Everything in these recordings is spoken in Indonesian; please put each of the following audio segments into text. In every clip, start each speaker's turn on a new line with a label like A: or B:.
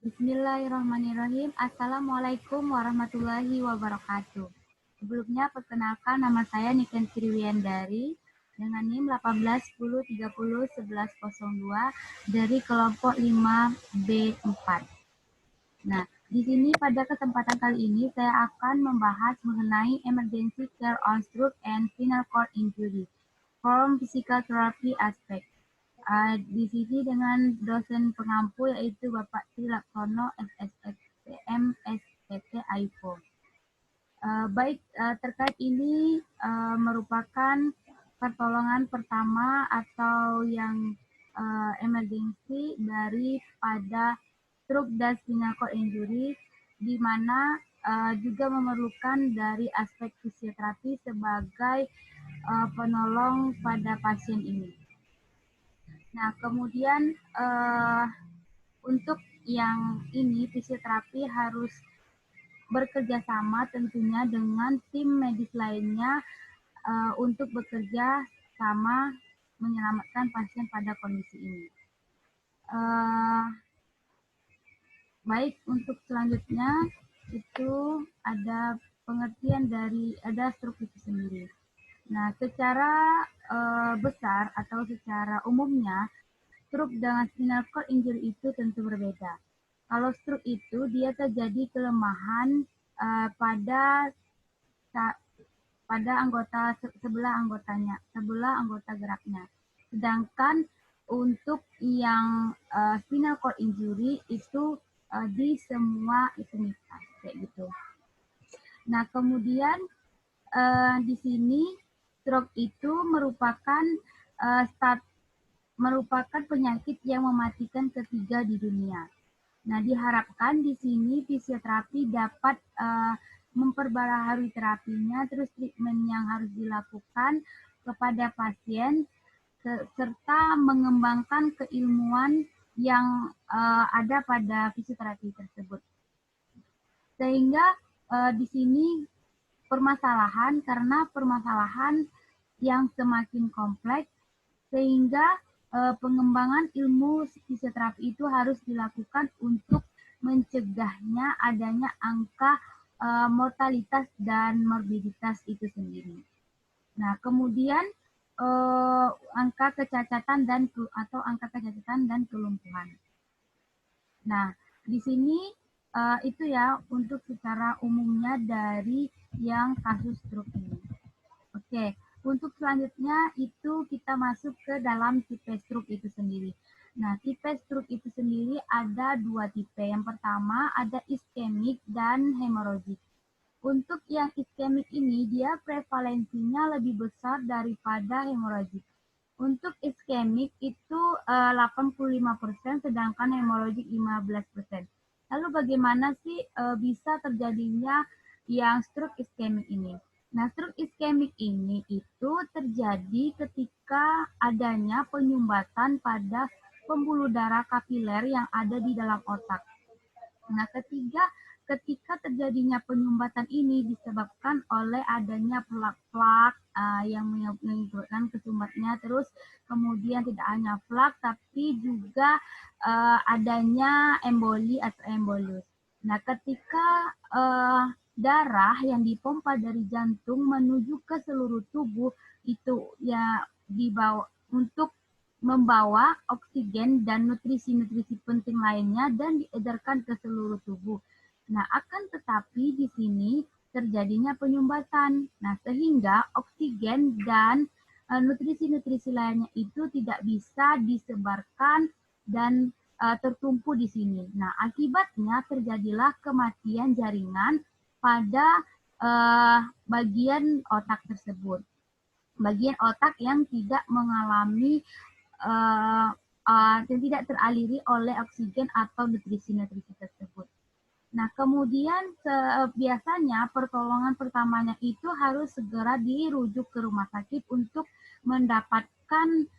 A: Bismillahirrahmanirrahim. Assalamualaikum warahmatullahi wabarakatuh. Sebelumnya perkenalkan nama saya Niken Sriwiandari dengan NIM 1810301102 dari kelompok 5B4. Nah, di sini pada kesempatan kali ini saya akan membahas mengenai emergency care on stroke and spinal cord injury from physical therapy aspect. Di sini dengan dosen pengampu yaitu Bapak Tri Laksono SSFM SPT AIPO. Terkait ini merupakan pertolongan pertama atau yang emergency daripada stroke dan spinal cord injury, di mana juga memerlukan dari aspek fisioterapi sebagai penolong pada pasien ini. Nah, kemudian untuk yang ini fisioterapi harus bekerja sama tentunya dengan tim medis lainnya untuk bekerja sama menyelamatkan pasien pada kondisi ini. Baik, untuk selanjutnya itu ada pengertian dari stroke itu sendiri. Nah, secara besar atau secara umumnya stroke dengan spinal cord injury itu tentu berbeda. Kalau stroke itu dia terjadi kelemahan pada anggota sebelah anggota geraknya. Sedangkan untuk yang spinal cord injury itu di semua ekstremitas kayak gitu. Nah, kemudian di sini stroke itu merupakan penyakit yang mematikan ketiga di dunia. Nah, diharapkan di sini fisioterapi dapat memperbarui terapinya, terus treatment yang harus dilakukan kepada pasien, serta mengembangkan keilmuan yang ada pada fisioterapi tersebut. Sehingga di sini karena permasalahan yang semakin kompleks, sehingga pengembangan ilmu fisioterapi itu harus dilakukan untuk mencegahnya adanya angka mortalitas dan morbiditas itu sendiri. Nah, kemudian angka kecacatan dan kelumpuhan. Nah, di sini itu ya untuk secara umumnya dari yang kasus stroke ini. Oke. Untuk selanjutnya itu kita masuk ke dalam tipe stroke itu sendiri. Nah, tipe stroke itu sendiri ada dua tipe. Yang pertama ada iskemik dan hemoragik. Untuk yang iskemik ini dia prevalensinya lebih besar daripada hemoragik. Untuk iskemik itu 85%, sedangkan hemoragik 15%. Lalu bagaimana sih bisa terjadinya yang stroke iskemik ini? Nah, stroke iskemik ini itu terjadi ketika adanya penyumbatan pada pembuluh darah kapiler yang ada di dalam otak. Nah, ketika terjadinya penyumbatan ini disebabkan oleh adanya plak-plak yang menyebabkan kesumbatnya, terus kemudian tidak hanya plak tapi juga adanya emboli atau embolus. Nah, ketika darah yang dipompa dari jantung menuju ke seluruh tubuh itu ya dibawa untuk membawa oksigen dan nutrisi-nutrisi penting lainnya dan diedarkan ke seluruh tubuh. Nah, akan tetapi di sini terjadinya penyumbatan. Nah, sehingga oksigen dan nutrisi-nutrisi lainnya itu tidak bisa disebarkan dan tertumpu di sini. Nah, akibatnya terjadilah kematian jaringan pada bagian otak tersebut. Bagian otak yang tidak mengalami yang tidak teraliri oleh oksigen atau nutrisi-nutrisi tersebut. Nah, kemudian biasanya pertolongan pertamanya itu harus segera dirujuk ke rumah sakit untuk mendapatkan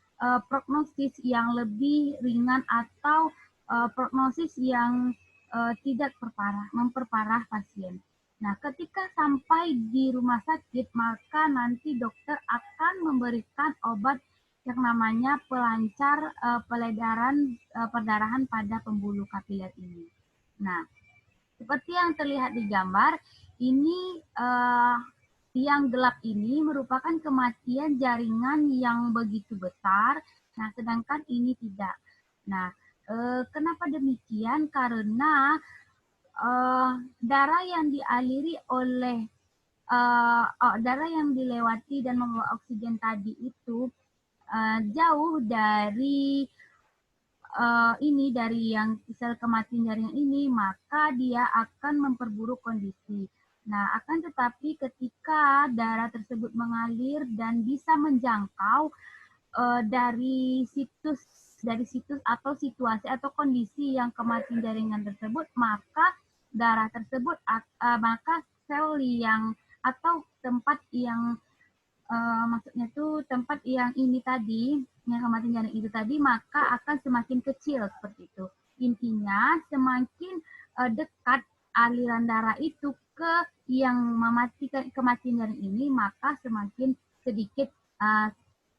A: prognosis yang lebih ringan atau prognosis yang tidak memperparah pasien. Nah, ketika sampai di rumah sakit, maka nanti dokter akan memberikan obat yang namanya pelancar perdarahan pada pembuluh kapiler ini. Nah, seperti yang terlihat di gambar, ini yang gelap ini merupakan kematian jaringan yang begitu besar, nah sedangkan ini tidak. Nah, kenapa demikian? Karena darah yang dialiri oleh darah yang dilewati dan membawa oksigen tadi itu jauh dari ini dari yang sel kematian jaringan ini, maka dia akan memperburuk kondisi. Nah, akan tetapi ketika darah tersebut mengalir dan bisa menjangkau dari situs atau situasi atau kondisi yang kematian jaringan tersebut, maka darah tersebut maka sel yang atau tempat yang maksudnya tuh tempat yang ini tadi, yang kematian jaringan itu tadi, maka akan semakin kecil seperti itu. Intinya semakin dekat aliran darah itu ke yang mematikan kematian jaringan ini, maka semakin sedikit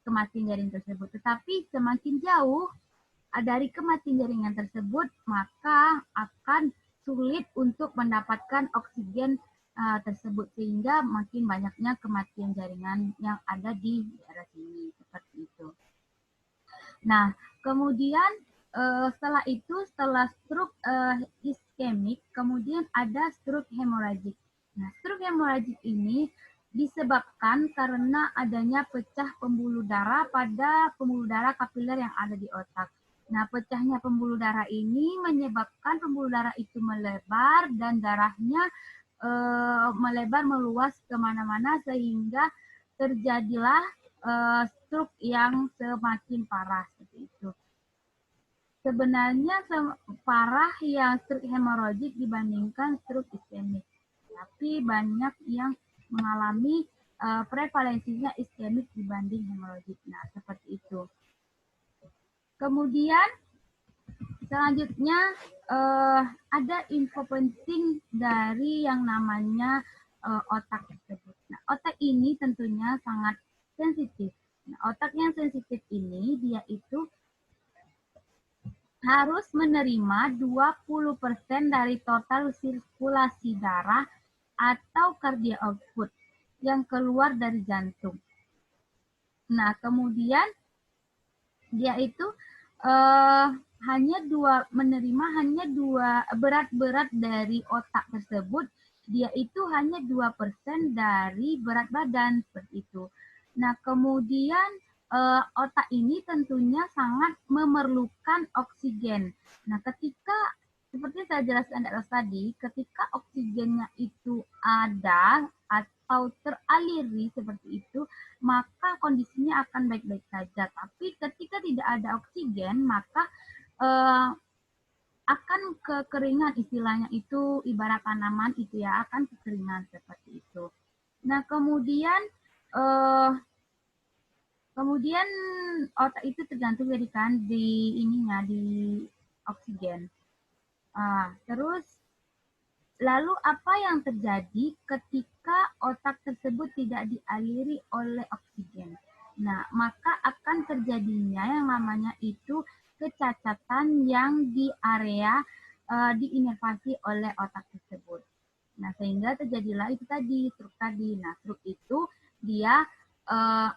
A: kematian jaringan tersebut. Tetapi semakin jauh dari kematian jaringan tersebut, maka akan sulit untuk mendapatkan oksigen tersebut sehingga makin banyaknya kematian jaringan yang ada di daerah sini seperti itu. Nah, kemudian setelah itu setelah stroke iskemik, kemudian ada stroke hemoragik. Nah, stroke hemoragik ini disebabkan karena adanya pecah pembuluh darah pada pembuluh darah kapiler yang ada di otak. Nah, pecahnya pembuluh darah ini menyebabkan pembuluh darah itu melebar dan darahnya melebar meluas kemana-mana sehingga terjadilah stroke yang semakin parah seperti itu. Sebenarnya parah yang stroke hemoragik dibandingkan stroke iskemik, tapi banyak yang mengalami prevalensinya iskemik dibanding hemoragik. Nah, seperti itu. Kemudian selanjutnya ada info penting dari yang namanya otak tersebut. Nah, otak ini tentunya sangat sensitif. Nah, otak yang sensitif ini dia itu harus menerima 20% dari total sirkulasi darah atau cardiac output yang keluar dari jantung. Nah, kemudian dia itu menerima hanya berat dari otak tersebut, dia itu hanya 2% dari berat badan seperti itu. Nah, kemudian otak ini tentunya sangat memerlukan oksigen. Nah, ketika seperti saya jelaskan tadi, ketika oksigennya itu ada atau teraliri seperti itu, maka kondisinya akan baik-baik saja. Tapi ketika tidak ada oksigen, maka akan kekeringan, istilahnya itu ibarat tanaman itu ya, akan kekeringan seperti itu. Nah, kemudian otak itu tergantung dari kan di ininya di oksigen. Terus lalu apa yang terjadi ketika otak tersebut tidak dialiri oleh oksigen? Nah, maka akan terjadinya yang namanya itu kecacatan yang di area diinervasi oleh otak tersebut. Nah, sehingga terjadilah itu tadi, stroke tadi. Nah, stroke itu dia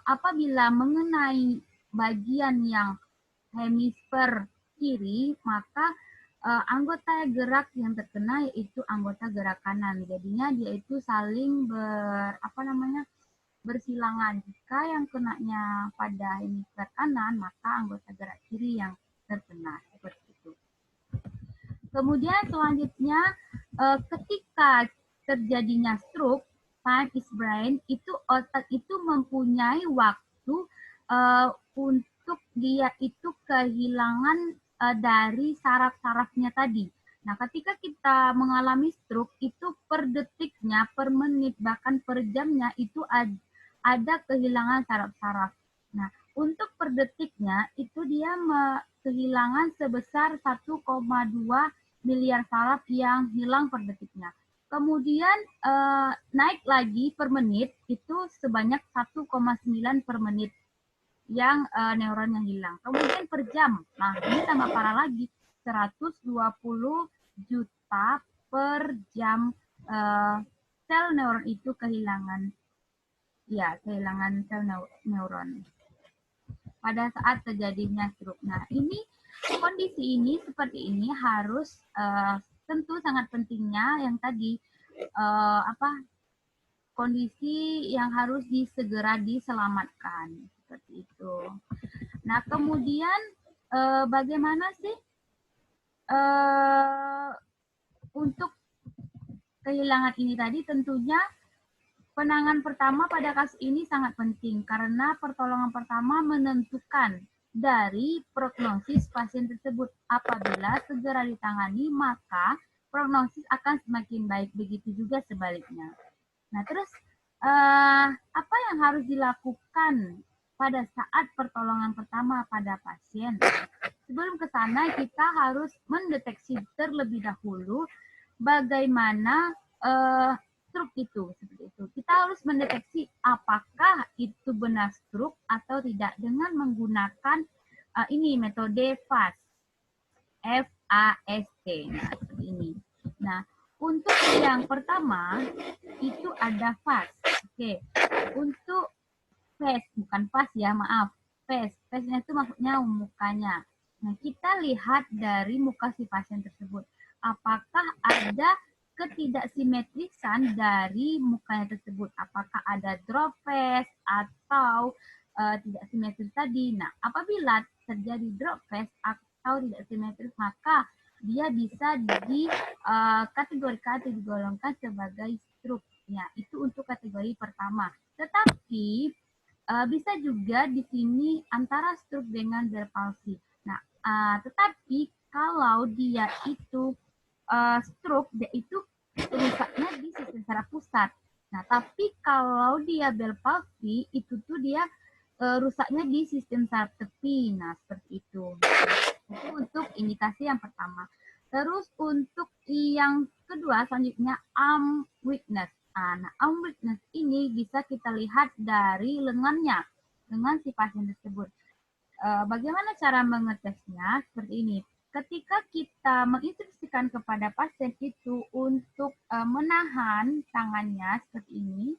A: apabila mengenai bagian yang hemisfer kiri, maka anggota gerak yang terkena yaitu anggota gerak kanan. Jadinya dia itu saling bersilangan. Jika yang kenanya pada hemisfer kanan, maka anggota gerak kiri yang terkena seperti itu. Kemudian selanjutnya ketika terjadinya stroke, time is brain, itu otak itu mempunyai waktu untuk dia itu kehilangan dari saraf-sarafnya tadi. Nah, ketika kita mengalami stroke, itu per detiknya, per menit, bahkan per jamnya itu ada kehilangan saraf-saraf. Nah, untuk per detiknya itu dia kehilangan sebesar 1,2 miliar saraf yang hilang per detiknya. Kemudian naik lagi per menit itu sebanyak 1,9 per menit yang neuron yang hilang. Kemudian per jam, nah ini tambah parah lagi, 120 juta per jam sel neuron itu kehilangan sel neuron pada saat terjadinya stroke. Nah, kondisi ini seperti ini harus tentu sangat pentingnya yang tadi kondisi yang harus segera diselamatkan seperti itu. Nah, kemudian bagaimana sih untuk kehilangan ini tadi? Tentunya penanganan pertama pada kasus ini sangat penting karena pertolongan pertama menentukan dari prognosis pasien tersebut. Apabila segera ditangani, maka prognosis akan semakin baik. Begitu juga sebaliknya. Nah, terus apa yang harus dilakukan pada saat pertolongan pertama pada pasien? Sebelum ke sana, kita harus mendeteksi terlebih dahulu bagaimana stroke itu, seperti itu. Kita harus mendeteksi apakah itu benar stroke atau tidak dengan menggunakan metode FAST. FAST. Nah, seperti ini. Nah, untuk yang pertama itu ada FAST. Oke. Untuk FAST, bukan FAST ya, maaf. FAST. FAST-nya itu maksudnya mukanya. Nah, kita lihat dari muka si pasien tersebut. Apakah ada ketidaksimetrisan dari mukanya tersebut? Apakah ada drop face atau tidak simetris tadi? Nah, apabila terjadi drop face atau tidak simetris, maka dia bisa dikategorikan atau digolongkan sebagai stroke. Ya, itu untuk kategori pertama. Tetapi bisa juga di sini antara stroke dengan Bell palsy. Nah, tetapi kalau dia itu stroke, dia itu rusaknya di sistem saraf pusat. Nah, tapi kalau dia Bell palsy, itu tuh dia rusaknya di sistem saraf tepi. Nah, seperti itu. Itu untuk indikasi yang pertama. Terus untuk yang kedua selanjutnya arm weakness. Nah, arm weakness ini bisa kita lihat dari lengan si pasien tersebut. Bagaimana cara mengetesnya? Seperti ini. Ketika kita menginstruksikan kepada pasien itu untuk menahan tangannya seperti ini,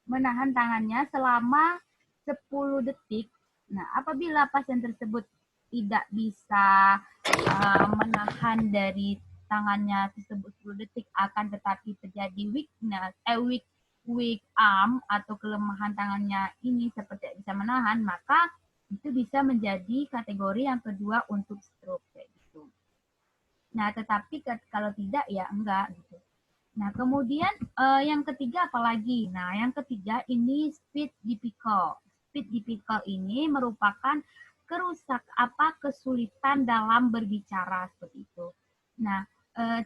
A: menahan tangannya selama 10 detik. Nah, apabila pasien tersebut tidak bisa menahan dari tangannya tersebut 10 detik, akan tetapi terjadi weak arm atau kelemahan tangannya ini seperti bisa menahan, maka itu bisa menjadi kategori yang kedua untuk stroke kayak gitu. Nah, tetapi kalau tidak ya enggak gitu. Nah, kemudian yang ketiga apalagi? Nah, yang ketiga ini speech difficult. Speech difficult ini merupakan kesulitan dalam berbicara seperti itu. Nah,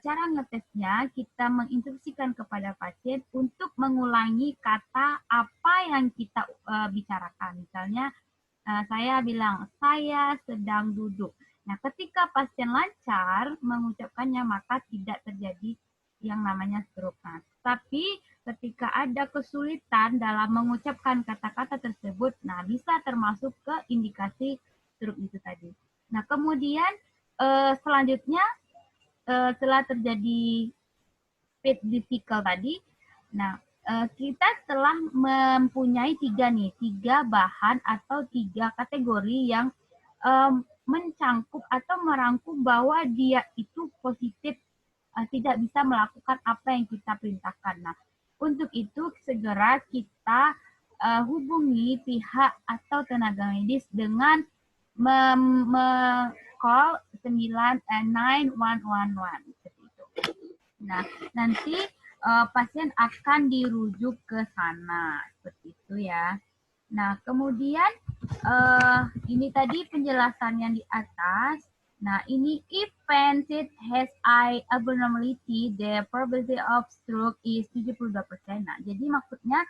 A: cara ngetesnya kita menginstruksikan kepada pasien untuk mengulangi kata apa yang kita bicarakan. Misalnya saya bilang, saya sedang duduk. Nah, ketika pasien lancar mengucapkannya, maka tidak terjadi yang namanya stroke. Nah, tapi ketika ada kesulitan dalam mengucapkan kata-kata tersebut, nah bisa termasuk ke indikasi stroke itu tadi. Nah, kemudian selanjutnya setelah terjadi speech difficult tadi, nah kita telah mempunyai tiga bahan atau tiga kategori yang mencangkup atau merangkum bahwa dia itu positif tidak bisa melakukan apa yang kita perintahkan. Nah, untuk itu segera kita hubungi pihak atau tenaga medis dengan call 911 seperti itu. Nah, nanti pasien akan dirujuk ke sana seperti itu ya. Nah, kemudian ini tadi penjelasan yang di atas. Nah, ini if patient has eye abnormality, the probability of stroke is 72%. Nah, jadi maksudnya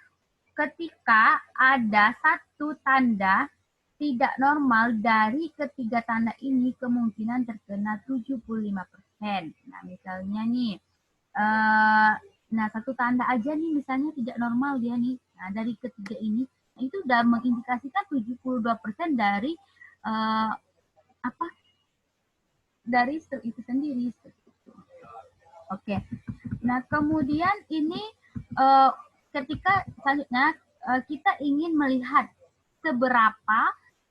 A: ketika ada satu tanda tidak normal dari ketiga tanda ini, kemungkinan terkena 75%. Nah, misalnya nih, nah satu tanda aja nih misalnya tidak normal dia nih. Nah, dari ketiga ini, nah, itu sudah mengindikasikan 72% dari dari stroke itu sendiri. Oke. Nah, kemudian ini ketika selanjutnya kita ingin melihat seberapa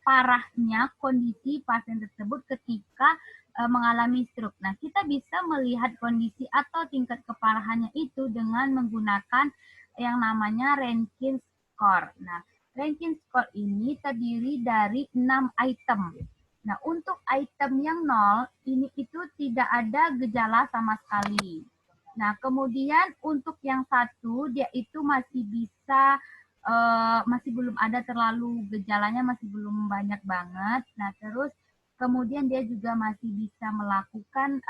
A: parahnya kondisi pasien tersebut ketika mengalami stroke. Nah, kita bisa melihat kondisi atau tingkat keparahannya itu dengan menggunakan yang namanya Rankin Score. Nah, Rankin Score ini terdiri dari 6 item. Nah, untuk item yang 0, ini itu tidak ada gejala sama sekali. Nah, kemudian untuk yang 1, dia itu masih bisa, masih belum ada terlalu gejalanya, masih belum banyak banget. Nah, terus kemudian dia juga masih bisa melakukan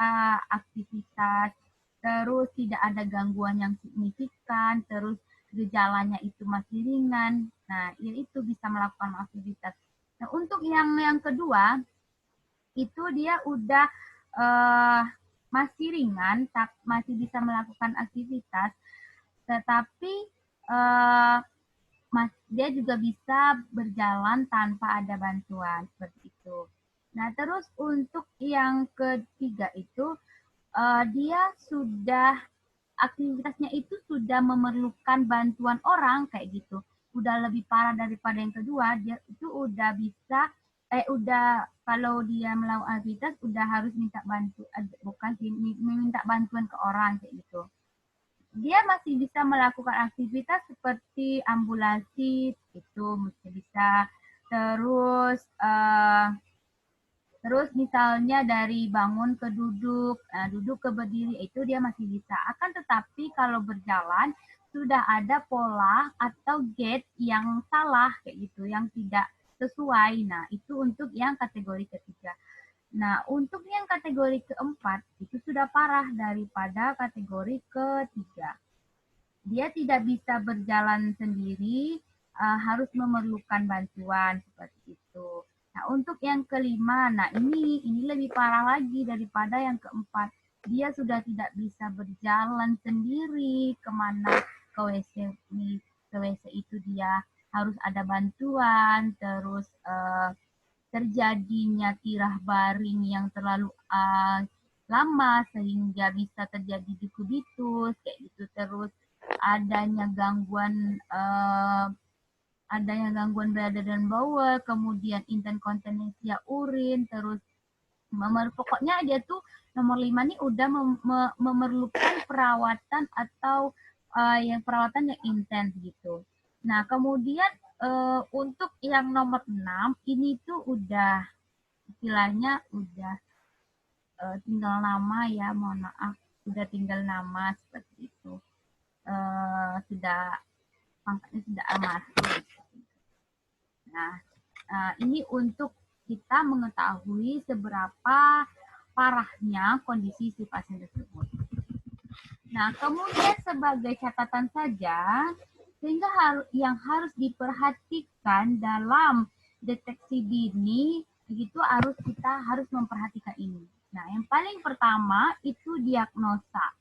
A: aktivitas, terus tidak ada gangguan yang signifikan, terus gejalanya itu masih ringan. Nah, itu bisa melakukan aktivitas. Nah, untuk yang kedua, itu dia udah masih ringan, masih bisa melakukan aktivitas, tetapi dia juga bisa berjalan tanpa ada bantuan seperti itu. Nah, terus untuk yang ketiga itu dia sudah aktivitasnya itu sudah memerlukan bantuan orang kayak gitu. Udah lebih parah daripada yang kedua, dia itu udah bisa udah kalau dia melakukan aktivitas udah harus minta bukan sih meminta bantuan ke orang kayak gitu. Dia masih bisa melakukan aktivitas seperti ambulasi itu mesti bisa, terus terus misalnya dari bangun ke duduk, duduk ke berdiri itu dia masih bisa. Akan tetapi kalau berjalan sudah ada pola atau gait yang salah kayak gitu, yang tidak sesuai. Nah, itu untuk yang kategori ketiga. Nah, untuk yang kategori keempat itu sudah parah daripada kategori ketiga. Dia tidak bisa berjalan sendiri, harus memerlukan bantuan seperti itu. Nah, untuk yang kelima, nah ini lebih parah lagi daripada yang keempat. Dia sudah tidak bisa berjalan sendiri kemana ke WC, ke WC itu dia harus ada bantuan, terus terjadinya tirah baring yang terlalu lama sehingga bisa terjadi dekubitus kayak gitu, terus adanya gangguan bladder dan bowel, kemudian inkontinensia urin, terus pokoknya dia tuh nomor 5 nih udah memerlukan perawatan atau yang perawatan yang intens gitu. Nah, kemudian untuk yang nomor 6 ini tuh udah istilahnya udah tinggal nama ya, mohon maaf, udah tinggal nama seperti itu. Sudah pangkatnya sudah almarhum. Nah, ini untuk kita mengetahui seberapa parahnya kondisi si pasien tersebut. Nah, kemudian sebagai catatan saja, sehingga yang harus diperhatikan dalam deteksi dini, itu kita harus memperhatikan ini. Nah, yang paling pertama itu diagnosa.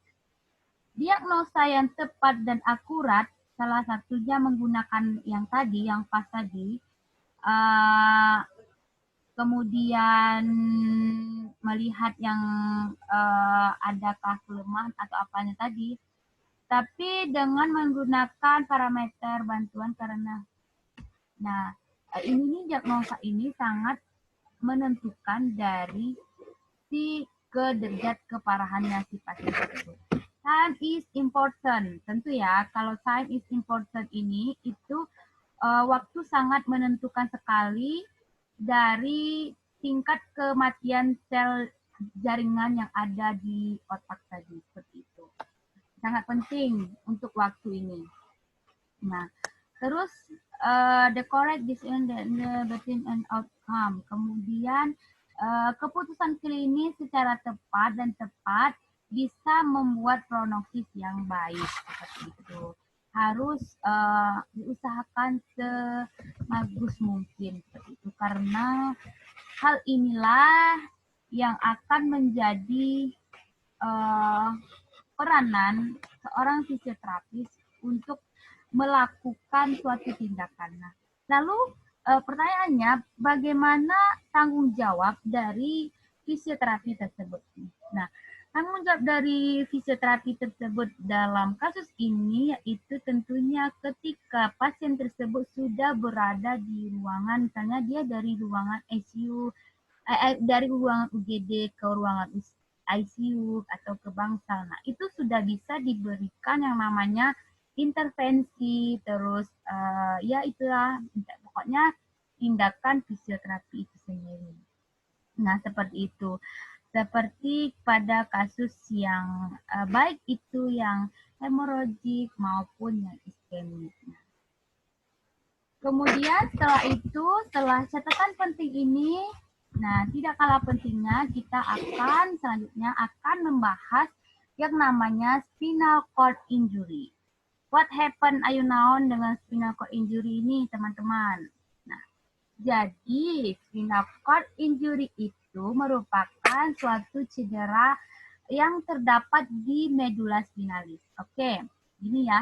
A: Diagnosa yang tepat dan akurat, salah satunya menggunakan yang tadi, yang pas tadi, kemudian melihat yang adakah kelemahan atau apanya tadi, tapi dengan menggunakan parameter bantuan karena, nah ini diagnosa ini sangat menentukan dari si derajat keparahannya si pasien tersebut. Time is important, tentu ya. Kalau time is important ini itu waktu sangat menentukan sekali dari tingkat kematian sel jaringan yang ada di otak tadi seperti itu. Sangat penting untuk waktu ini. Nah, terus the correct decision between and outcome. Kemudian keputusan klinis secara tepat dan tepat bisa membuat prognosis yang baik seperti itu. Harus diusahakan sebagus mungkin seperti itu, karena hal inilah yang akan menjadi peranan seorang fisioterapis untuk melakukan suatu tindakan. Nah, lalu pertanyaannya, bagaimana tanggung jawab dari fisioterapi tersebut. Nah, tanggung jawab dari fisioterapi tersebut dalam kasus ini yaitu tentunya ketika pasien tersebut sudah berada di ruangan, misalnya dia dari ruangan ICU, dari ruangan UGD ke ruangan ICU atau ke bangsal. Nah, itu sudah bisa diberikan yang namanya intervensi, terus ya itulah pokoknya tindakan fisioterapi itu sendiri. Nah, seperti itu. Seperti pada kasus yang baik itu yang hemoragik maupun yang iskemik. Kemudian setelah catatan penting ini, nah tidak kalah pentingnya kita akan selanjutnya akan membahas yang namanya spinal cord injury. What happened ayo naon dengan spinal cord injury ini teman-teman? Nah, jadi spinal cord injury itu merupakan suatu cedera yang terdapat di medula spinalis. Oke, gini ya.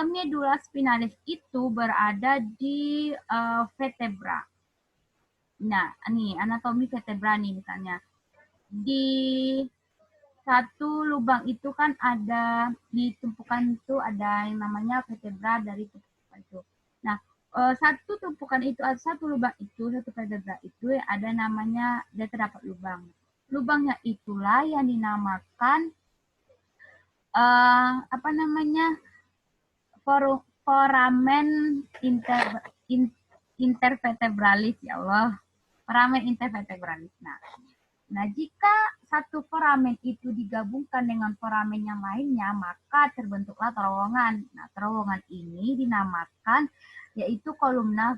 A: Medula spinalis itu berada di vertebra. Nah, ini anatomi vertebra nih misalnya. Di satu lubang itu kan ada, di tumpukan itu ada yang namanya vertebra dari tumpukan itu. Nah, satu tumpukan itu, satu lubang itu, satu vertebra itu ada namanya, dia terdapat lubang. Lubangnya itulah yang dinamakan apa namanya, foramen intervertebralis, ya Allah, foramen intervertebralis. Nah, jika satu foramen itu digabungkan dengan foramen yang lainnya, maka terbentuklah terowongan. Nah, terowongan ini dinamakan yaitu kolumna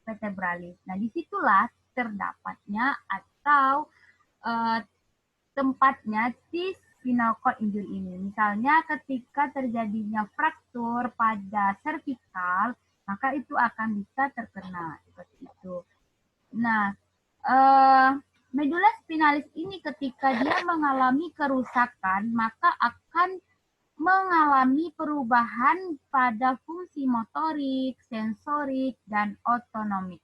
A: vertebralis. Nah, disitulah terdapatnya atau tempatnya si spinal cord injury ini. Misalnya ketika terjadinya fraktur pada cervical, maka itu akan bisa terkena seperti itu. Nah, medula spinalis ini ketika dia mengalami kerusakan, maka akan mengalami perubahan pada fungsi motorik, sensorik, dan otonomik.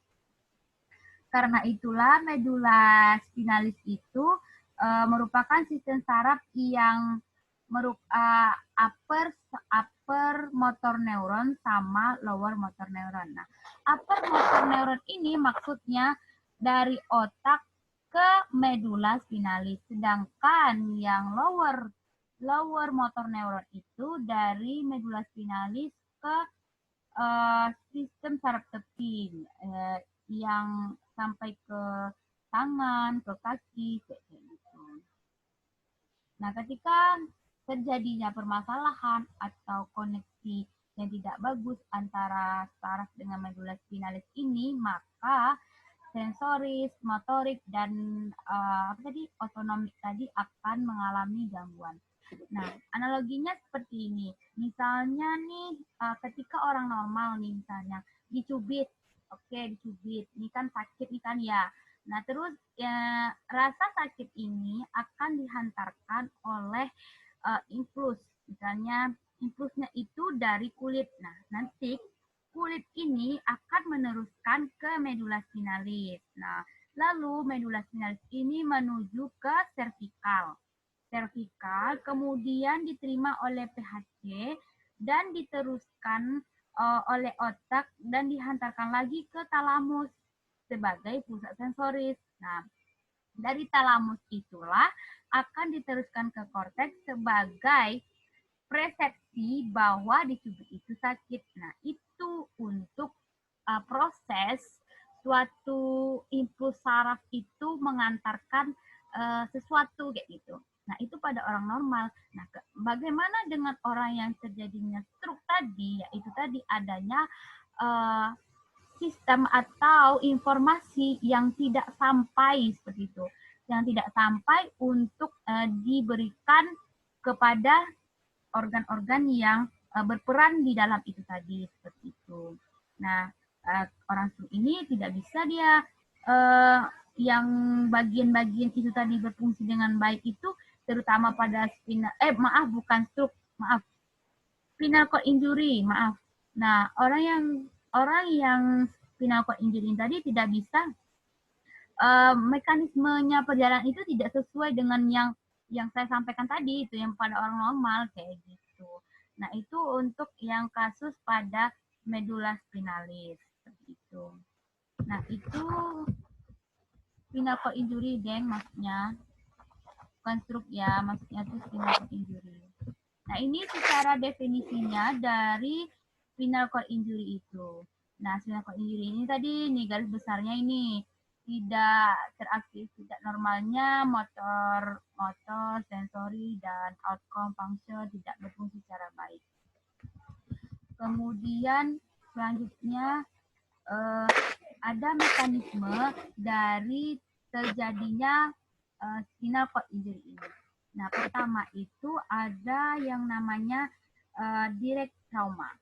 A: Karena itulah medula spinalis itu merupakan sistem saraf yang upper motor neuron sama lower motor neuron. Nah, upper motor neuron ini maksudnya dari otak ke medula spinalis, sedangkan yang lower motor neuron itu dari medula spinalis ke sistem saraf tepi yang sampai ke tangan, ke kaki, kayak gitu. Nah, ketika terjadinya permasalahan atau koneksi yang tidak bagus antara saraf dengan medula spinalis ini, maka sensoris, motorik, dan otonomik tadi akan mengalami gangguan. Nah, analoginya seperti ini. Misalnya nih, ketika orang normal nih misalnya dicubit, dicubit, ini kan sakit nih kan ya. Nah, terus rasa sakit ini akan dihantarkan oleh impuls. Misalnya impulsnya itu dari kulit. Nah, nanti kulit ini akan meneruskan ke medula spinalis. Nah, lalu medula spinalis ini menuju ke cervical. Cervical kemudian diterima oleh PHC dan diteruskan oleh otak dan dihantarkan lagi ke talamus sebagai pusat sensoris. Nah, dari talamus itulah akan diteruskan ke korteks sebagai persepsi bahwa dicubit itu sakit. Nah, itu untuk proses suatu impuls saraf itu mengantarkan sesuatu kayak gitu. Nah, itu pada orang normal. Nah, bagaimana dengan orang yang terjadinya stroke tadi? Yaitu tadi adanya sistem atau informasi yang tidak sampai seperti itu, yang tidak sampai untuk diberikan kepada organ-organ yang berperan di dalam itu tadi seperti itu. Nah, orang stroke ini tidak bisa dia yang bagian-bagian itu tadi berfungsi dengan baik itu, terutama pada spinal cord injury, maaf. Nah, orang yang spinal cord injury tadi tidak bisa mekanismenya perjalanan itu tidak sesuai dengan yang saya sampaikan tadi, itu yang pada orang normal kayak gitu. Nah, itu untuk yang kasus pada medula spinalis seperti itu. Nah, itu spinal cord injury, Deng, maksudnya. Konstruk ya, maksudnya itu spinal cord injury. Nah, ini secara definisinya dari spinal cord injury itu. Nah, spinal cord injury ini tadi nih garis besarnya ini tidak teraktif, tidak normalnya motor, sensori, dan outcome function tidak berfungsi secara baik. Kemudian selanjutnya ada mekanisme dari terjadinya spinal cord injury ini. Nah, pertama itu ada yang namanya direct trauma.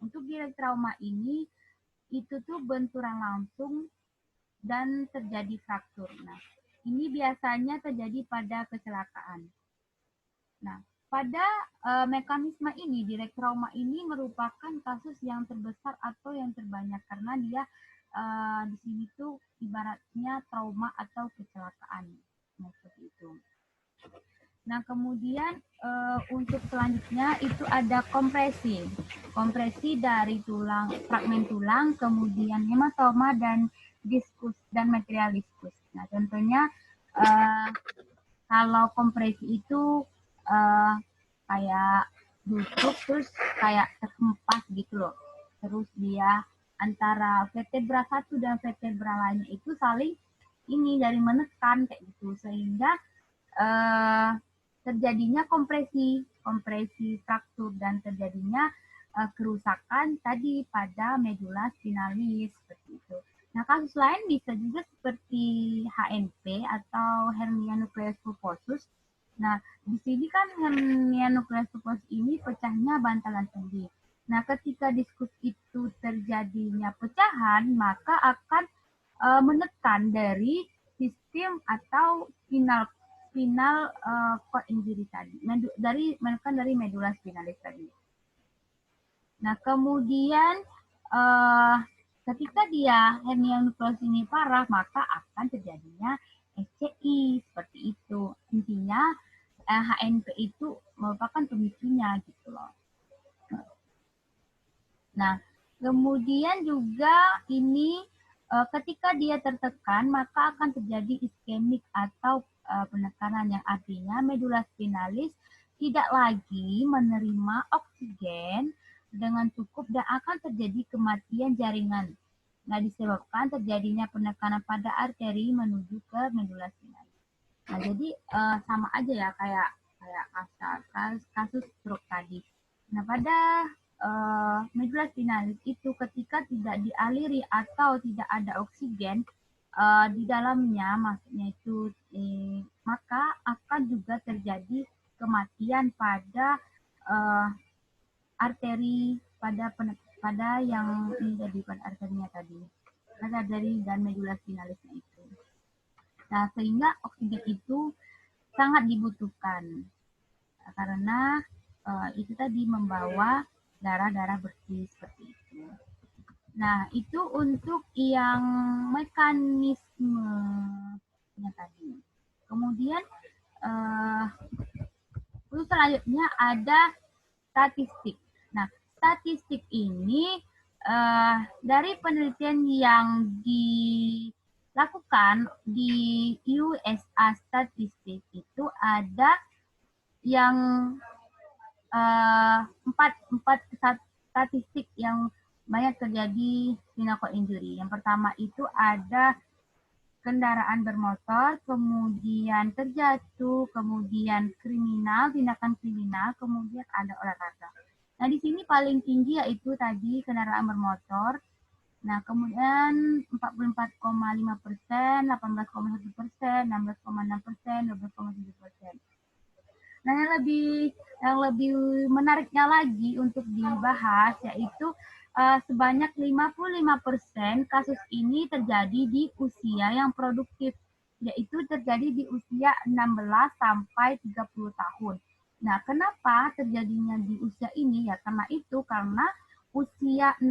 A: Untuk direct trauma ini itu tuh benturan langsung dan terjadi fraktur. Nah, ini biasanya terjadi pada kecelakaan. Nah, pada mekanisme ini, direct trauma ini merupakan kasus yang terbesar atau yang terbanyak karena dia di sini tuh ibaratnya trauma atau kecelakaan. Nah, seperti itu. Nah, kemudian untuk selanjutnya itu ada kompresi. Kompresi dari tulang, fragmen tulang, kemudian hematoma dan diskus dan material diskus. Nah, contohnya kalau kompresi itu kayak duduk terus kayak terhempas gitu loh. Terus dia antara vertebra satu dan vertebra lainnya itu saling ini dari menekan kayak gitu sehingga terjadinya kompresi fraktur dan terjadinya kerusakan tadi pada medula spinalis seperti itu. Nah, kasus lain bisa juga seperti HNP atau hernia nucleus pulposus. Nah, di sini kan hernia nucleus pulposus ini pecahnya bantalan sendi. Nah, ketika diskus itu terjadinya pecahan, maka akan menekan dari sistem atau spinal cord injury tadi, menekan dari medula spinalis tadi. Nah, kemudian ketika dia hernia nucleus ini parah, maka akan terjadinya SCI seperti itu. Intinya HNP itu merupakan pemicunya gitu loh. Nah, kemudian juga ini ketika dia tertekan, maka akan terjadi iskemik atau penekanan yang artinya medula spinalis tidak lagi menerima oksigen dengan cukup dan akan terjadi kematian jaringan. Nah, disebabkan terjadinya penekanan pada arteri menuju ke medula spinalis. Nah, jadi sama aja ya kayak kasus stroke tadi. Nah, pada medula spinalis itu ketika tidak dialiri atau tidak ada oksigen di dalamnya, maksudnya itu maka akan juga terjadi kematian pada arteri pada yang menjadi pada arterinya tadi, pada arteri dan medula spinalisnya itu. Nah, sehingga oksigen itu sangat dibutuhkan karena itu tadi membawa darah-darah bersih seperti itu. Nah, itu untuk yang mekanismenya tadi. Kemudian selanjutnya ada statistik. Nah, statistik ini dari penelitian yang dilakukan di USA Statistik itu ada yang empat statistik yang banyak terjadi spinal cord injury. Yang pertama itu ada kendaraan bermotor, kemudian terjatuh, kemudian tindakan kriminal, kemudian ada olahraga. Nah, di sini paling tinggi yaitu tadi kendaraan bermotor. Nah, kemudian 44,5%, 18,1%, 16,6%, 12,7%. Nah, yang lebih menariknya lagi untuk dibahas yaitu sebanyak 55% kasus ini terjadi di usia yang produktif, yaitu terjadi di usia 16 sampai 30 tahun. Nah, kenapa terjadinya di usia ini? Ya, karena usia 16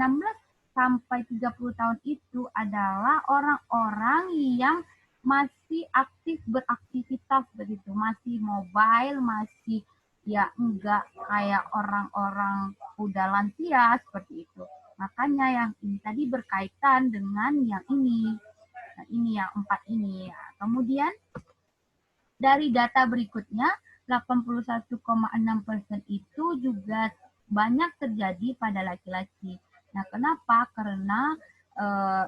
A: sampai 30 tahun itu adalah orang-orang yang masih aktif beraktivitas begitu, masih mobile, masih ya enggak kayak orang-orang udah lansia seperti itu. Makanya yang ini tadi berkaitan dengan yang ini. Nah, ini yang 4 ini. Ya. Kemudian dari data berikutnya, 81,6% itu juga banyak terjadi pada laki-laki. Nah, kenapa? Karena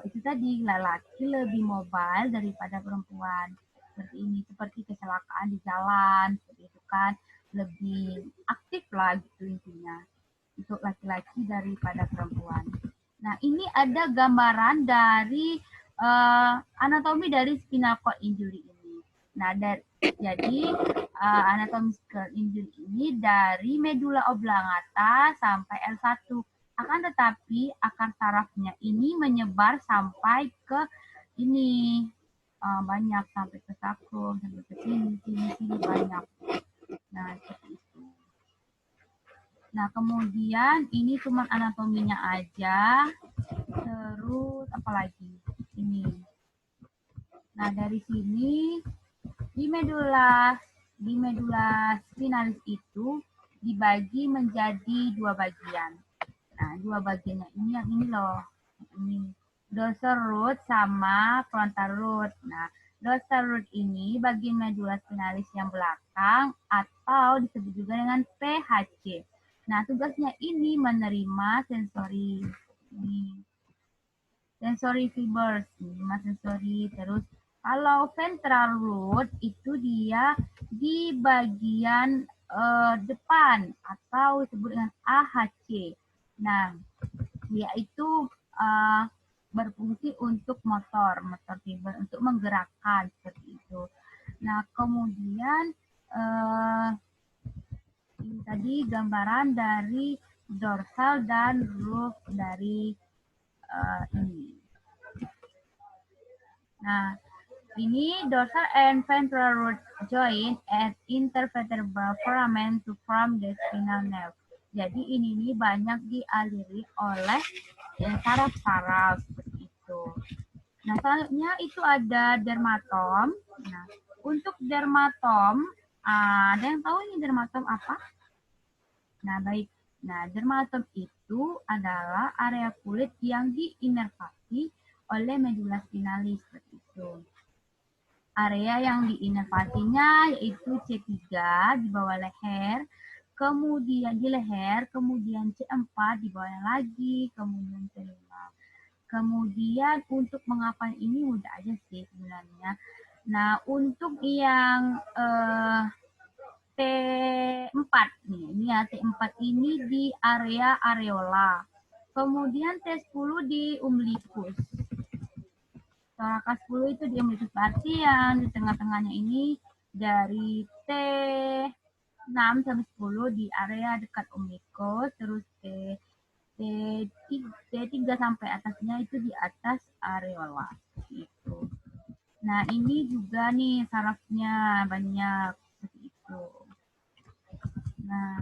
A: itu tadi laki lebih mobile daripada perempuan. Seperti ini, seperti kecelakaan di jalan, seperti itu kan, lebih aktif lah gitu intinya untuk laki-laki daripada perempuan. Nah, ini ada gambaran dari anatomi dari spinal cord injury ini. Nah, jadi anatomi spinal injury ini dari medula oblongata sampai L1. Akan tetapi akar sarafnya ini menyebar sampai ke ini banyak sampai ke sacrum, sampai ke sini banyak. Nah, seperti itu. Nah, kemudian ini cuma anatominya aja. Terus apa lagi? Ini. Nah, dari sini di medula spinalis itu dibagi menjadi 2 bagian. Nah, 2 bagiannya ini yang ini loh. Ini dorsal root sama frontal root. Nah, dorsal root ini bagian medula spinalis yang belakang atau disebut juga dengan PHC. Nah, tugasnya ini menerima sensori ini. Sensory fibers, menerima sensori. Terus kalau ventral root itu dia di bagian depan atau disebut dengan AHC. Nah, dia itu berfungsi untuk motor fiber untuk menggerakkan seperti itu. Nah, kemudian ini tadi gambaran dari dorsal dan roof dari ini. Nah, ini dorsal and ventral root joint at intervertebral foramen to form the spinal nerve. Jadi ini nih banyak dialiri oleh saraf-saraf seperti itu. Nah, selanjutnya itu ada dermatom. Nah, untuk dermatom, ada yang tahu ini dermatom apa? Nah, baik. Nah, dermatom itu adalah area kulit yang diinervasi oleh medula spinalis seperti itu. Area yang diinervasinya yaitu C3 di bawah leher, kemudian di leher, kemudian C4 di bawahnya lagi, kemudian C5. Kemudian untuk menghafal ini mudah aja sih sebenarnya. Nah, untuk yang T4 nih, ini ya T4 ini di area areola. Kemudian T10 di umbilicus. Thorax 10 itu di umbilicus, berarti yang di tengah-tengahnya ini dari T6 sampai 10 di area dekat umbilicus, terus T3 sampai atasnya itu di atas areola. Gitu. Nah, ini juga nih sarafnya banyak seperti itu. Nah,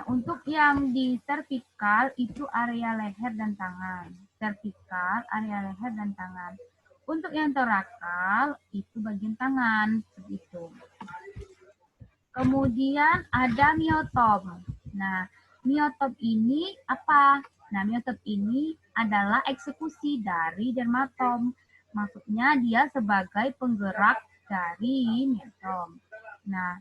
A: untuk yang di cervical itu area leher dan tangan. Cervical, area leher dan tangan. Untuk yang torakal itu bagian tangan, begitu. Kemudian ada miotom. Nah, miotom ini apa? Nah, miotom ini adalah eksekusi dari dermatom. Maksudnya dia sebagai penggerak dari miotom. Nah,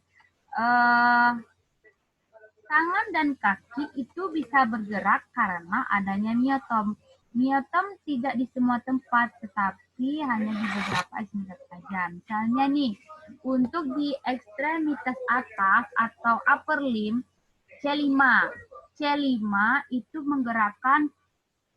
A: tangan dan kaki itu bisa bergerak karena adanya miotom. Miotom tidak di semua tempat, tetapi hanya di beberapa ekstremitas saja. Misalnya nih, untuk di ekstremitas atas atau upper limb, C5. C5 itu menggerakkan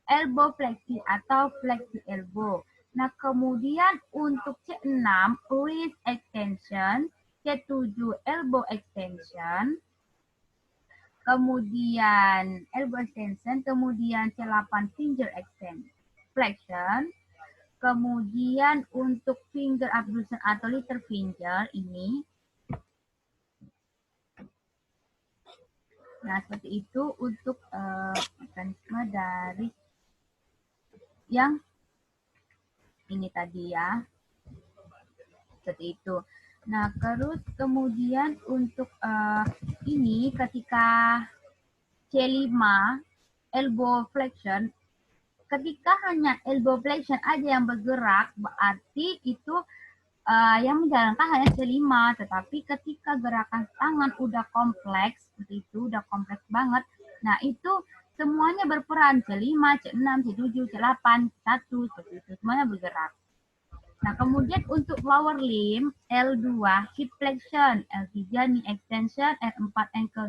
A: elbow flexi atau flexi elbow. Nah, kemudian untuk C6, wrist extension, C7, elbow extension, kemudian elbow extension, kemudian C8 finger flexion, kemudian untuk finger abduction atau little finger ini. Nah, seperti itu untuk mekanisme dari yang Ini tadi ya, seperti itu. Nah, terus kemudian untuk ini ketika C5 elbow flexion, ketika hanya elbow flexion aja yang bergerak, berarti itu yang menjalankan hanya C5. Tetapi ketika gerakan tangan udah kompleks, seperti itu, udah kompleks banget, nah itu semuanya berperan, C5, C6, C7, C8, C1, seperti itu, semuanya bergerak. Nah, kemudian untuk lower limb, L2 hip flexion, L3 knee extension, L4 ankle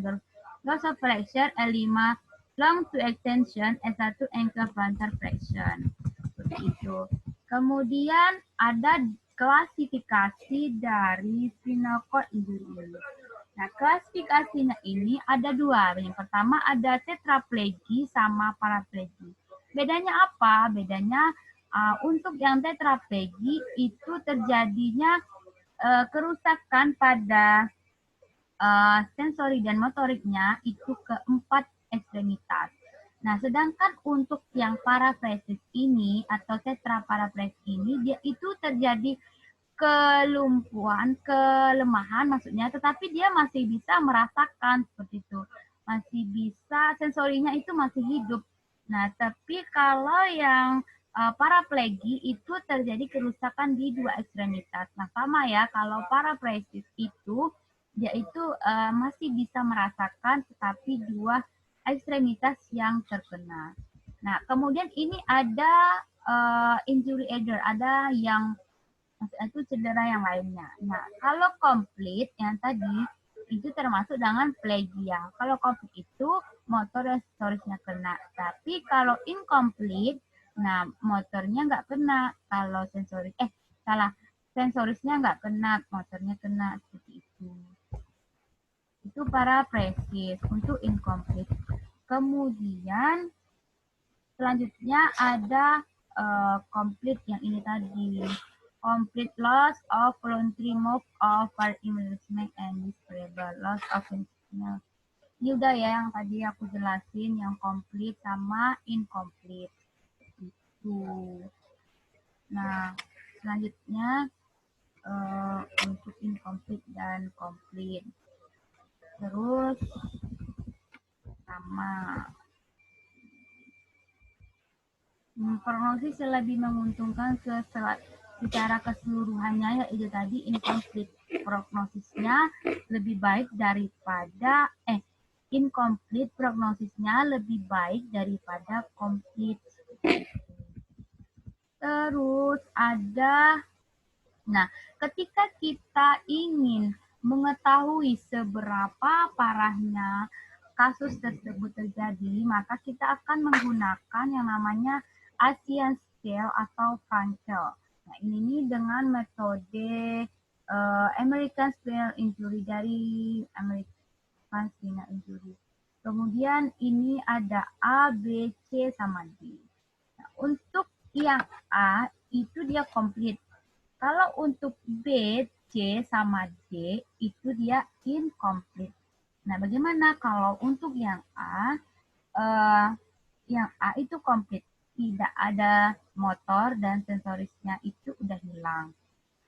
A: dorsal flexion, L5 long to extension, S1 ankle plantar flexion. Seperti itu. Kemudian ada klasifikasi dari spinal cord injury. Nah, klasifikasinya ini ada dua. Yang pertama ada tetraplegi sama paraplegi. Bedanya apa? Bedanya untuk yang tetraplegi itu terjadinya kerusakan pada sensori dan motoriknya itu keempat ekstremitas. Nah, sedangkan untuk yang paraplegia ini atau tetraparaplegia ini dia itu terjadi kelumpuhan, kelemahan maksudnya, tetapi dia masih bisa merasakan seperti itu. Masih bisa, sensorinya itu masih hidup. Nah, tapi kalau yang paraplegi itu terjadi kerusakan di dua ekstremitas. Nah, sama ya, kalau paraplegia itu dia itu masih bisa merasakan tetapi dua ekstremitas yang terkena. Nah, kemudian ini ada injury either, ada yang itu cedera yang lainnya. Nah, kalau komplit yang tadi itu termasuk dengan plegia. Kalau komplit itu motor dan sensorisnya kena. Tapi kalau incomplete, nah motornya nggak kena. Kalau sensorisnya nggak kena, motornya kena seperti itu. Itu para presis untuk incomplete. Kemudian selanjutnya ada complete yang ini tadi. Complete loss of voluntary move of part immunization and disparable loss of functional. Ini udah ya yang tadi aku jelasin, yang complete sama incomplete. Itu. Nah, selanjutnya untuk incomplete dan complete. Terus sama prognosis lebih menguntungkan secara keseluruhannya, yaitu tadi incomplete. Prognosisnya lebih baik daripada incomplete, prognosisnya lebih baik daripada complete. Terus ada, nah ketika kita ingin mengetahui seberapa parahnya kasus tersebut terjadi, maka kita akan menggunakan yang namanya ASEAN Scale atau Frankel. Nah, ini dengan metode American Spinal Injury dari American Spinal Injury. Kemudian ini ada A, B, C, sama D. Nah, untuk yang A itu dia komplit. Kalau untuk B, C, sama D itu dia incomplete. Nah, bagaimana kalau untuk yang A? Yang A itu komplit. Tidak ada motor dan sensorisnya itu udah hilang.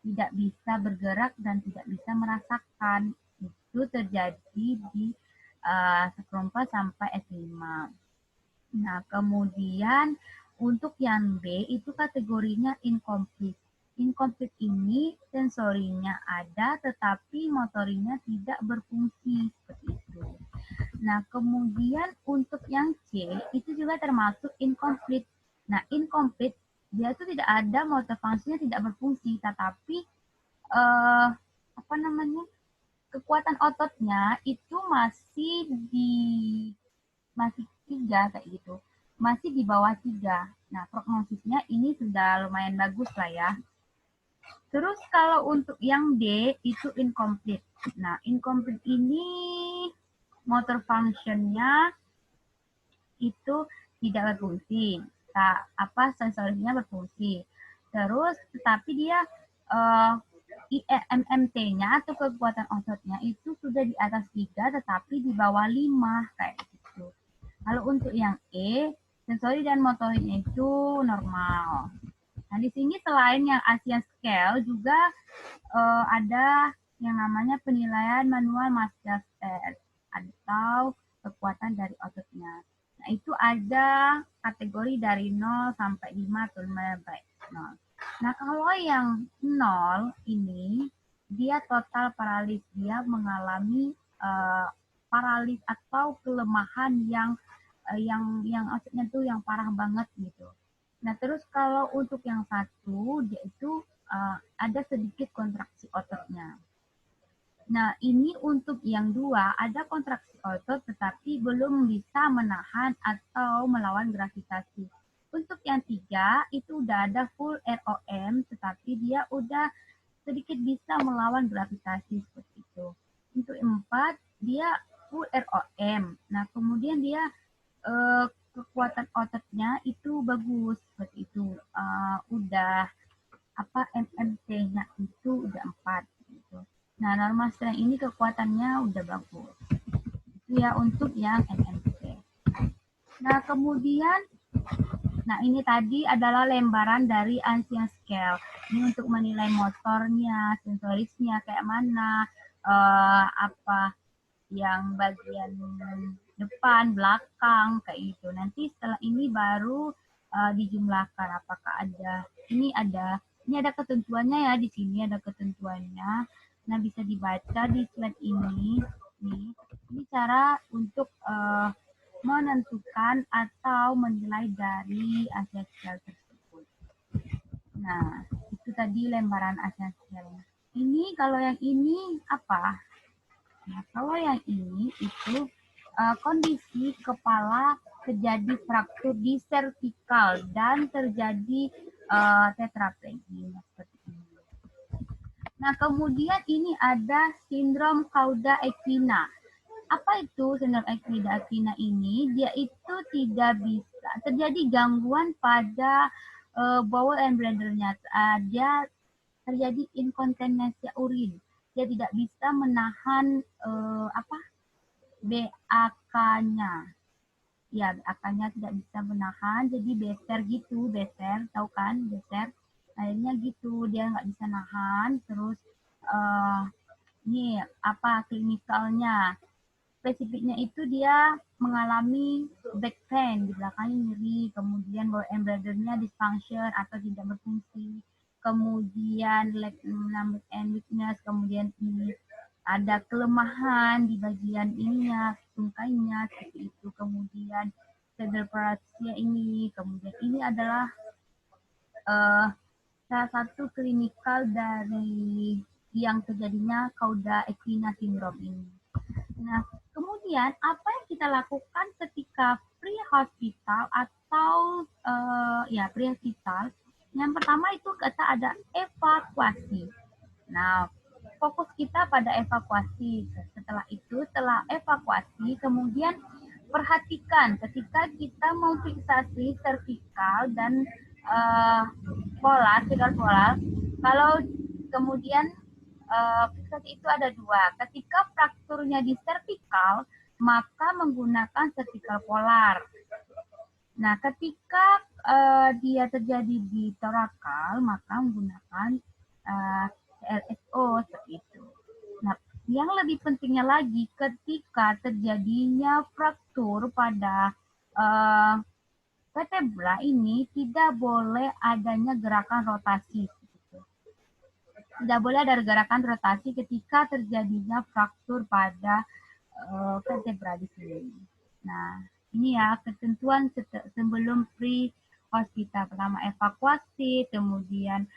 A: Tidak bisa bergerak dan tidak bisa merasakan. Itu terjadi di S4 sampai S5. Nah, kemudian untuk yang B itu kategorinya incomplete. Incomplete ini sensorinya ada tetapi motorinya tidak berfungsi seperti itu. Nah, kemudian untuk yang C itu juga termasuk incomplete. Nah, incomplete dia itu tidak ada motor fungsinya, tidak berfungsi, tetapi kekuatan ototnya itu masih 3 kayak gitu. Masih di bawah 3. Nah, prognosisnya ini sudah lumayan bagus lah ya. Terus kalau untuk yang D itu incomplete. Nah, incomplete ini motor functionnya itu tidak berfungsi. Sensornya berfungsi. Terus, tetapi dia IMMT-nya atau kekuatan ototnya itu sudah di atas 3 tetapi di bawah 5 kayak gitu. Kalau untuk yang E, sensori dan motoriknya itu normal. Nah, di sini selain yang ASEAN Scale juga ada yang namanya penilaian manual master test atau kekuatan dari ototnya. Nah, itu ada kategori dari 0 sampai 5 atau 5 sampai 0. Nah, kalau yang 0 ini dia total paralis, dia mengalami paralis atau kelemahan yang ototnya tuh yang parah banget gitu. Nah, terus kalau untuk yang satu dia itu ada sedikit kontraksi ototnya. Nah, ini untuk yang dua ada kontraksi otot tetapi belum bisa menahan atau melawan gravitasi. Untuk yang tiga itu udah ada full ROM tetapi dia udah sedikit bisa melawan gravitasi seperti itu. Untuk empat dia full ROM. Nah, kemudian dia kekuatan ototnya itu bagus seperti itu. Udah MMT-nya itu udah 4 gitu. Nah, normal strength ini kekuatannya udah bagus. Itu ya untuk yang MMT. Nah, kemudian ini tadi adalah lembaran dari ASEAN Scale. Ini untuk menilai motornya, sensorisnya kayak mana, apa yang bagian depan, belakang kayak gitu. Nanti setelah ini baru dijumlahkan apakah ini ada ketentuannya ya, di sini ada ketentuannya. Nah, bisa dibaca di slide ini. Ini cara untuk menentukan atau menilai dari ASEAN Scale tersebut. Nah, itu tadi lembaran ASEAN Scale. Ini kalau yang ini apa? Nah, kalau yang ini itu kondisi kepala terjadi fraktur di servikal dan terjadi tetraplegia seperti ini. Nah, kemudian ini ada sindrom cauda equina. Apa itu sindrom cauda equina ini? Dia itu tidak bisa terjadi gangguan pada bowel and bladder-nya. Dia terjadi inkontinensia urin. Dia tidak bisa menahan BAK-nya. Ya, BAK-nya tidak bisa menahan, jadi beser gitu, beser, tahu kan, beser. Akhirnya gitu, dia nggak bisa nahan, terus ini klinikalnya. Spesifiknya itu dia mengalami back pain, di belakangnya nyeri, kemudian bowel and bladder-nya dysfunction atau tidak berfungsi, kemudian leg number and weakness, kemudian ini ada kelemahan di bagian ininya, tungkainya, seperti itu. Kemudian cerebral paralysia ini, kemudian ini adalah salah satu klinikal dari yang terjadinya cauda equina syndrome ini. Nah, kemudian apa yang kita lakukan ketika pre-hospital atau pre-hospital? Yang pertama itu kita ada evakuasi. Nah, fokus kita pada evakuasi. Setelah evakuasi, kemudian perhatikan ketika kita memfiksasi servikal dan polar. Kalau kemudian fiksasi itu ada dua. Ketika frakturnya di servikal, maka menggunakan servikal polar. Nah, ketika dia terjadi di torakal, maka menggunakan LSO seperti itu. Nah, yang lebih pentingnya lagi, ketika terjadinya fraktur pada vertebra ini, tidak boleh adanya gerakan rotasi. Tidak boleh ada gerakan rotasi ketika terjadinya fraktur pada vertebra di sini. Nah, ini ya ketentuan sebelum pre-hospital. Pertama evakuasi, kemudian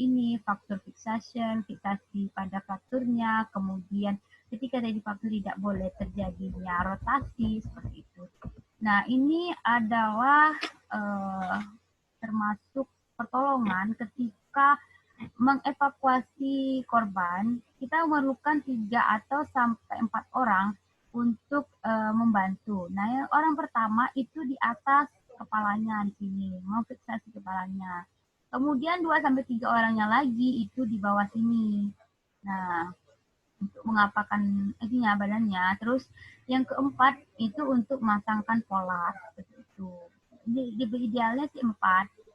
A: ini faktor fixation, fiksasi pada frakturnya, kemudian ketika terjadi fraktur tidak boleh terjadinya rotasi, seperti itu. Nah, ini adalah termasuk pertolongan ketika mengevakuasi korban. Kita memerlukan 3 atau sampai 4 orang untuk membantu. Nah, yang orang pertama itu di atas kepalanya di sini, memfiksasi kepalanya. Kemudian 2 sampai 3 orangnya lagi itu di bawah sini. Nah, untuk mengapakan ininya badannya. Terus yang keempat itu untuk memasangkan polar seperti itu. Di idealnya sih 4.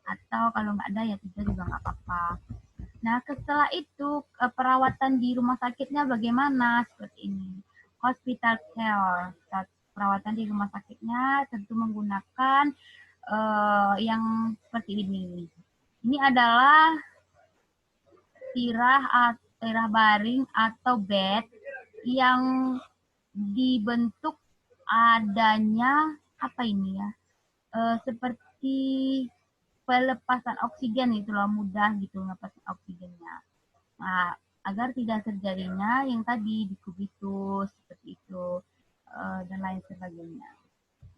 A: atau kalau nggak ada ya tidak juga nggak apa-apa. Nah, setelah itu perawatan di rumah sakitnya bagaimana? Seperti ini. Hospital care. Perawatan di rumah sakitnya tentu menggunakan yang seperti ini. Ini adalah tirah baring atau bed yang dibentuk adanya apa ini ya? Seperti pelepasan oksigen itu loh, mudah gitu ngelepasin oksigennya. Nah, agar tidak terjadinya yang tadi dikubitus seperti itu dan lain sebagainya.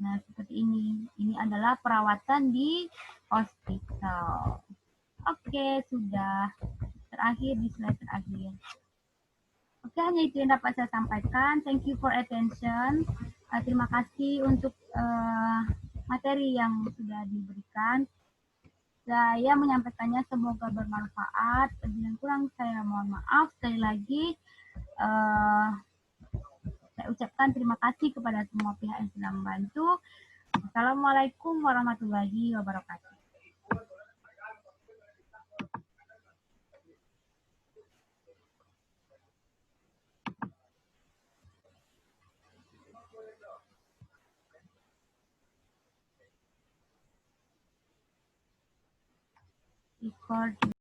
A: Nah, seperti ini. Ini adalah perawatan di hospital. Oke, sudah terakhir di slide terakhir. Oke, hanya itu yang dapat saya sampaikan. Thank you for attention. Terima kasih untuk materi yang sudah diberikan. Saya menyampaikannya semoga bermanfaat. Bila kurang saya mohon maaf. Sekali lagi, saya ucapkan terima kasih kepada semua pihak yang sudah membantu. Assalamualaikum warahmatullahi wabarakatuh. Record.